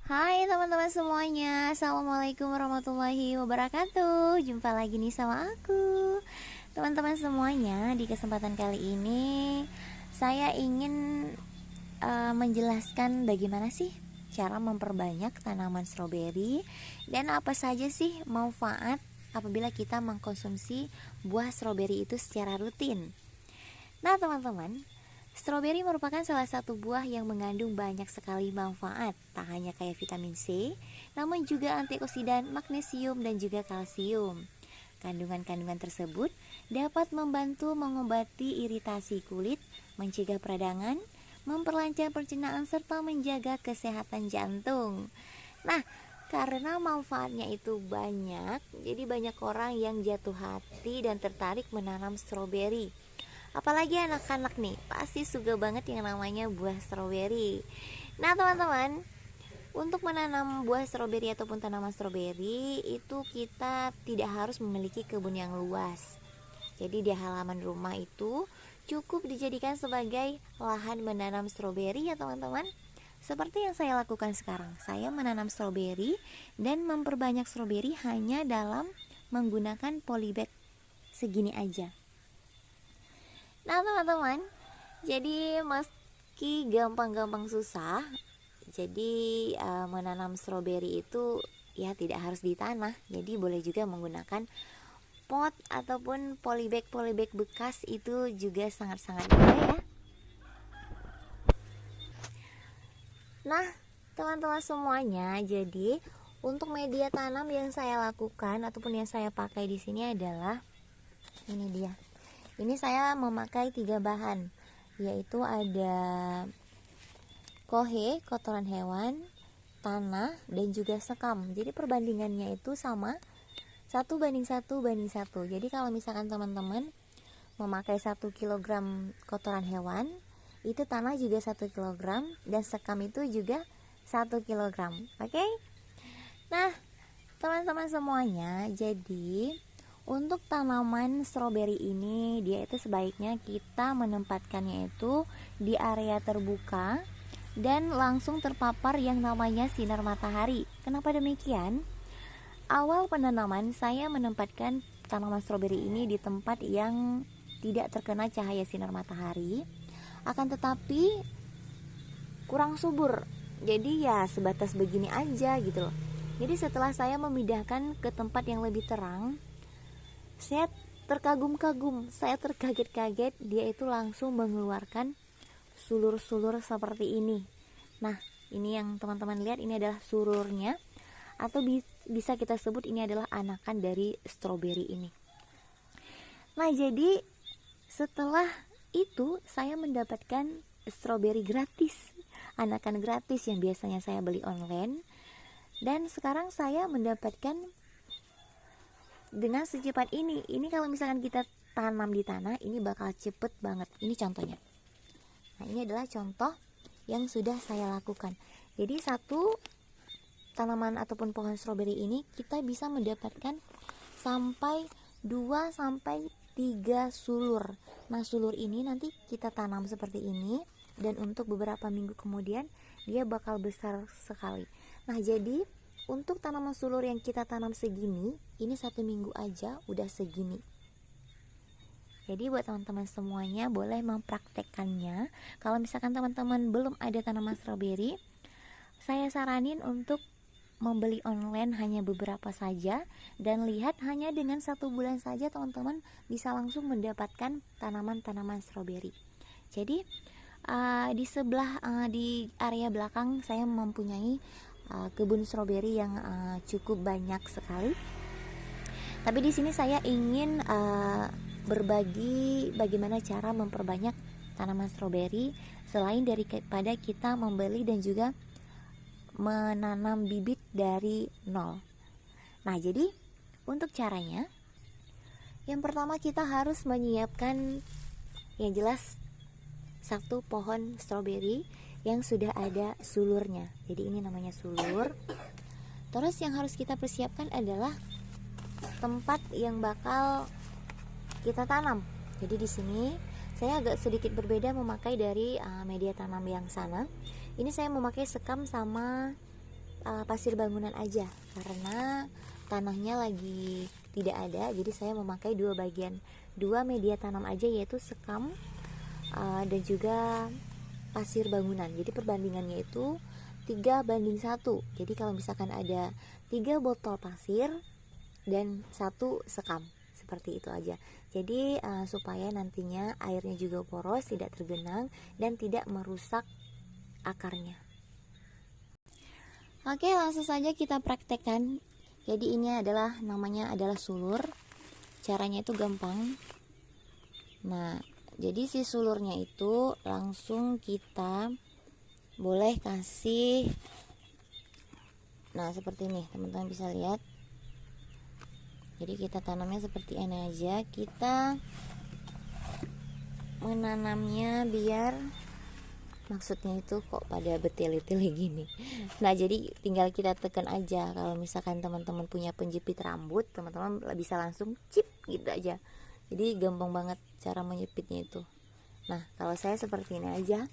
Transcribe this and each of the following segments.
Hai teman-teman semuanya, Assalamualaikum warahmatullahi wabarakatuh. Jumpa lagi nih sama aku. Teman-teman semuanya, di kesempatan kali ini saya ingin menjelaskan bagaimana sih cara memperbanyak tanaman stroberi dan apa saja sih manfaat apabila kita mengkonsumsi buah stroberi itu secara rutin. Nah teman-teman, stroberi merupakan salah satu buah yang mengandung banyak sekali manfaat. Tak hanya kaya vitamin C, namun juga antioksidan, magnesium, dan juga kalsium. Kandungan-kandungan tersebut dapat membantu mengobati iritasi kulit, mencegah peradangan, memperlancar pencernaan, serta menjaga kesehatan jantung. Nah, karena manfaatnya itu banyak, jadi banyak orang yang jatuh hati dan tertarik menanam stroberi. Apalagi anak-anak nih, pasti suka banget yang namanya buah stroberi. Nah, teman-teman, untuk menanam buah stroberi ataupun tanaman stroberi itu kita tidak harus memiliki kebun yang luas. Jadi di halaman rumah itu cukup dijadikan sebagai lahan menanam stroberi ya teman-teman. Seperti yang saya lakukan sekarang, saya menanam stroberi dan memperbanyak stroberi hanya dalam menggunakan polybag segini aja. Nah teman-teman, jadi meski gampang-gampang susah, jadi menanam stroberi itu ya tidak harus di tanah. Jadi boleh juga menggunakan pot ataupun polybag bekas, itu juga sangat-sangat mudah ya. Nah teman-teman semuanya, jadi untuk media tanam yang saya lakukan ataupun yang saya pakai di sini adalah ini dia. Ini saya memakai 3 bahan, yaitu ada kohe, kotoran hewan, tanah, dan juga sekam. Jadi perbandingannya itu sama 1:1:1. Jadi kalau misalkan teman-teman memakai 1 kilogram kotoran hewan, itu tanah juga 1 kilogram, dan sekam itu juga 1 kilogram. Oke? Nah teman-teman semuanya, jadi untuk tanaman stroberi ini, dia itu sebaiknya kita menempatkannya itu di area terbuka dan langsung terpapar yang namanya sinar matahari. Kenapa demikian? Awal penanaman saya menempatkan tanaman stroberi ini di tempat yang tidak terkena cahaya sinar matahari, akan tetapi kurang subur. Jadi ya sebatas begini aja gitu loh. Jadi setelah saya memindahkan ke tempat yang lebih terang, saya terkagum-kagum, saya terkaget-kaget, dia itu langsung mengeluarkan sulur-sulur seperti ini. Nah, ini yang teman-teman lihat, ini adalah sulurnya, atau bisa kita sebut ini adalah anakan dari stroberi ini. Nah, jadi setelah itu saya mendapatkan stroberi gratis, anakan gratis yang biasanya saya beli online, dan sekarang saya mendapatkan dengan secepat ini. Ini kalau misalkan kita tanam di tanah, ini bakal cepet banget. Ini contohnya. Nah, ini adalah contoh yang sudah saya lakukan. Jadi satu tanaman ataupun pohon stroberi ini kita bisa mendapatkan sampai 2-3 sulur. Nah, sulur ini nanti kita tanam seperti ini, dan untuk beberapa minggu kemudian dia bakal besar sekali. Nah, jadi untuk tanaman sulur yang kita tanam segini, ini 1 minggu aja udah segini. Jadi buat teman-teman semuanya boleh mempraktekkannya. Kalau misalkan teman-teman belum ada tanaman stroberi, saya saranin untuk membeli online hanya beberapa saja, dan lihat hanya dengan 1 bulan saja teman-teman bisa langsung mendapatkan tanaman-tanaman stroberi. Jadi di sebelah di area belakang saya mempunyai kebun stroberi yang cukup banyak sekali. Tapi di sini saya ingin berbagi bagaimana cara memperbanyak tanaman stroberi selain daripada kita membeli dan juga menanam bibit dari nol. Nah, jadi untuk caranya, yang pertama kita harus menyiapkan yang jelas 1 pohon stroberi yang sudah ada sulurnya. Jadi ini namanya sulur. Terus yang harus kita persiapkan adalah tempat yang bakal kita tanam. Jadi di sini saya agak sedikit berbeda memakai dari media tanam yang sana. Ini saya memakai sekam sama pasir bangunan aja, karena tanahnya lagi tidak ada. Jadi saya memakai dua media tanam aja, yaitu sekam dan juga pasir bangunan. Jadi perbandingannya itu 3:1. Jadi kalau misalkan ada 3 botol pasir dan 1 sekam, seperti itu aja. Jadi supaya nantinya airnya juga poros, tidak tergenang dan tidak merusak akarnya. Oke, langsung saja kita praktekkan. Jadi ini namanya adalah sulur. Caranya itu gampang. Nah, jadi si sulurnya itu langsung kita boleh kasih. Nah, seperti ini, teman-teman bisa lihat. Jadi kita tanamnya seperti ini aja. Kita menanamnya biar, maksudnya itu kok pada bertele-tele gini. Nah, jadi tinggal kita tekan aja. Kalau misalkan teman-teman punya penjepit rambut, teman-teman bisa langsung cip gitu aja. Jadi gampang banget cara menjepitnya itu. Nah, kalau saya seperti ini aja.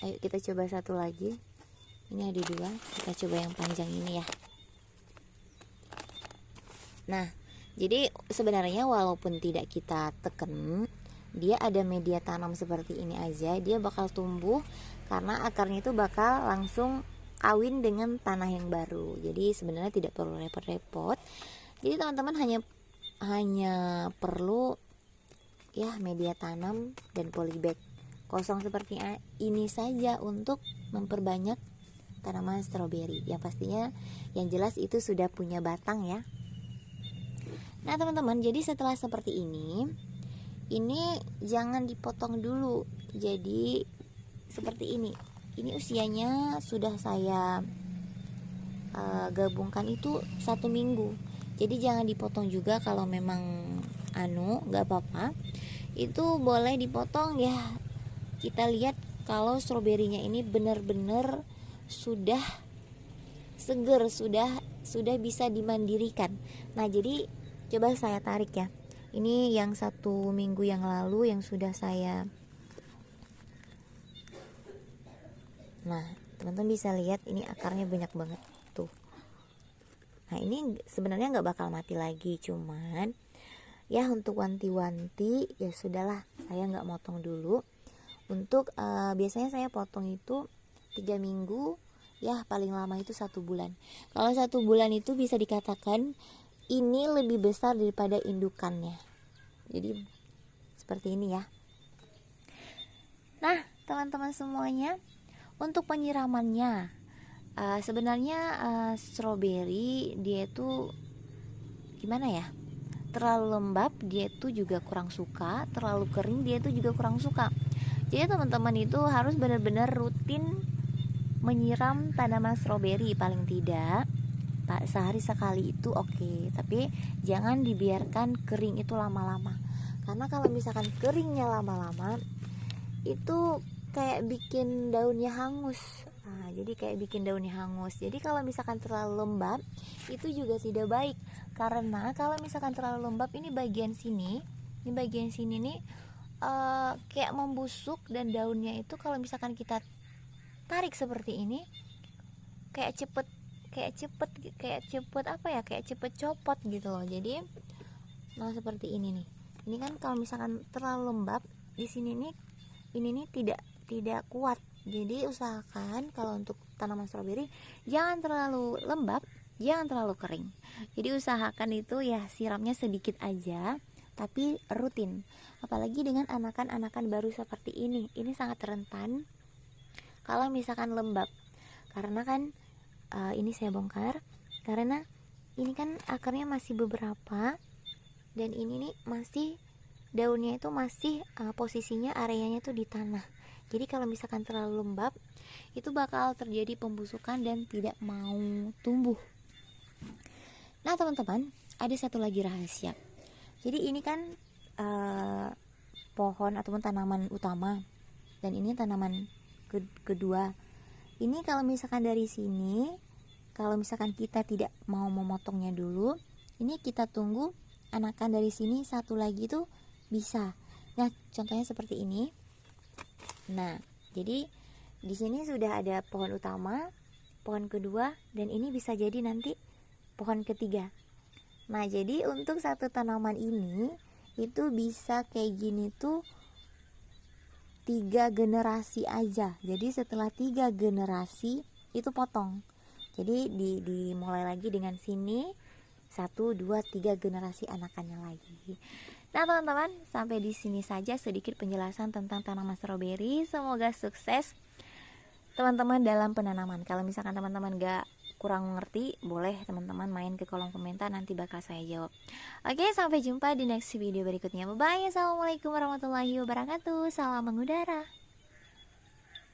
Ayo kita coba satu lagi. Ini ada 2, kita coba yang panjang ini ya. Nah, jadi sebenarnya walaupun tidak kita tekan, dia ada media tanam seperti ini aja, dia bakal tumbuh karena akarnya itu bakal langsung kawin dengan tanah yang baru. Jadi sebenarnya tidak perlu repot-repot. Jadi teman-teman hanya perlu ya media tanam dan polybag kosong seperti ini saja untuk memperbanyak tanaman stroberi. Yang pastinya yang jelas itu sudah punya batang ya. Nah teman-teman, jadi setelah seperti ini jangan dipotong dulu. Jadi seperti ini usianya sudah saya gabungkan itu 1 minggu. Jadi jangan dipotong juga. Kalau memang nggak apa-apa, itu boleh dipotong ya. Kita lihat kalau stroberinya ini benar-benar sudah seger, sudah bisa dimandirikan. Nah jadi coba saya tarik ya. Ini yang 1 minggu yang lalu yang sudah saya. Nah teman-teman bisa lihat ini akarnya banyak banget tuh. Nah ini sebenarnya nggak bakal mati lagi, cuman ya untuk wanti-wanti ya sudahlah, saya nggak motong dulu. Untuk biasanya saya potong itu 3 minggu ya, paling lama itu 1 bulan. Kalau 1 bulan itu bisa dikatakan ini lebih besar daripada indukannya. Jadi seperti ini ya. Nah teman-teman semuanya, untuk penyiramannya sebenarnya stroberi dia itu gimana ya, terlalu lembab dia itu juga kurang suka, terlalu kering dia itu juga kurang suka. Jadi teman-teman itu harus benar-benar rutin menyiram tanaman stroberi, paling tidak sehari sekali itu oke. Tapi jangan dibiarkan kering itu lama-lama, karena kalau misalkan keringnya lama-lama itu kayak bikin daunnya hangus. Nah, jadi kayak bikin daunnya hangus. Jadi kalau misalkan terlalu lembab itu juga tidak baik, karena kalau misalkan terlalu lembab ini bagian sini nih kayak membusuk, dan daunnya itu kalau misalkan kita tarik seperti ini kayak cepet copot gitu loh. Jadi nah seperti ini nih. Ini kan kalau misalkan terlalu lembab di sini nih, ini nih tidak kuat. Jadi usahakan kalau untuk tanaman stroberi jangan terlalu lembab, jangan terlalu kering. Jadi usahakan itu ya siramnya sedikit aja, tapi rutin. Apalagi dengan anakan-anakan baru seperti ini sangat rentan kalau misalkan lembab. Karena kan ini saya bongkar, karena ini kan akarnya masih beberapa, dan ini nih masih daunnya itu masih posisinya areanya tuh di tanah. Jadi kalau misalkan terlalu lembab itu bakal terjadi pembusukan dan tidak mau tumbuh. Nah teman-teman, ada satu lagi rahasia. Jadi ini kan pohon ataupun tanaman utama, dan ini tanaman kedua. Ini kalau misalkan dari sini, kalau misalkan kita tidak mau memotongnya dulu, ini kita tunggu anakan dari sini satu lagi tuh bisa. Nah contohnya seperti ini. Nah jadi di sini sudah ada pohon utama, pohon kedua, dan ini bisa jadi nanti pohon ketiga. Nah, jadi untuk satu tanaman ini itu bisa kayak gini tuh 3 generasi aja. Jadi setelah 3 generasi itu potong. Jadi dimulai lagi dengan sini 1, 2, 3 generasi anakannya lagi. Nah teman-teman, sampai di sini saja sedikit penjelasan tentang tanaman stroberi. Semoga sukses teman-teman dalam penanaman. Kalau misalkan teman-teman gak kurang mengerti, boleh teman-teman main ke kolom komentar, nanti bakal saya jawab. Oke, sampai jumpa di next video berikutnya. Bye bye. Assalamualaikum warahmatullahi wabarakatuh. Salam mengudara.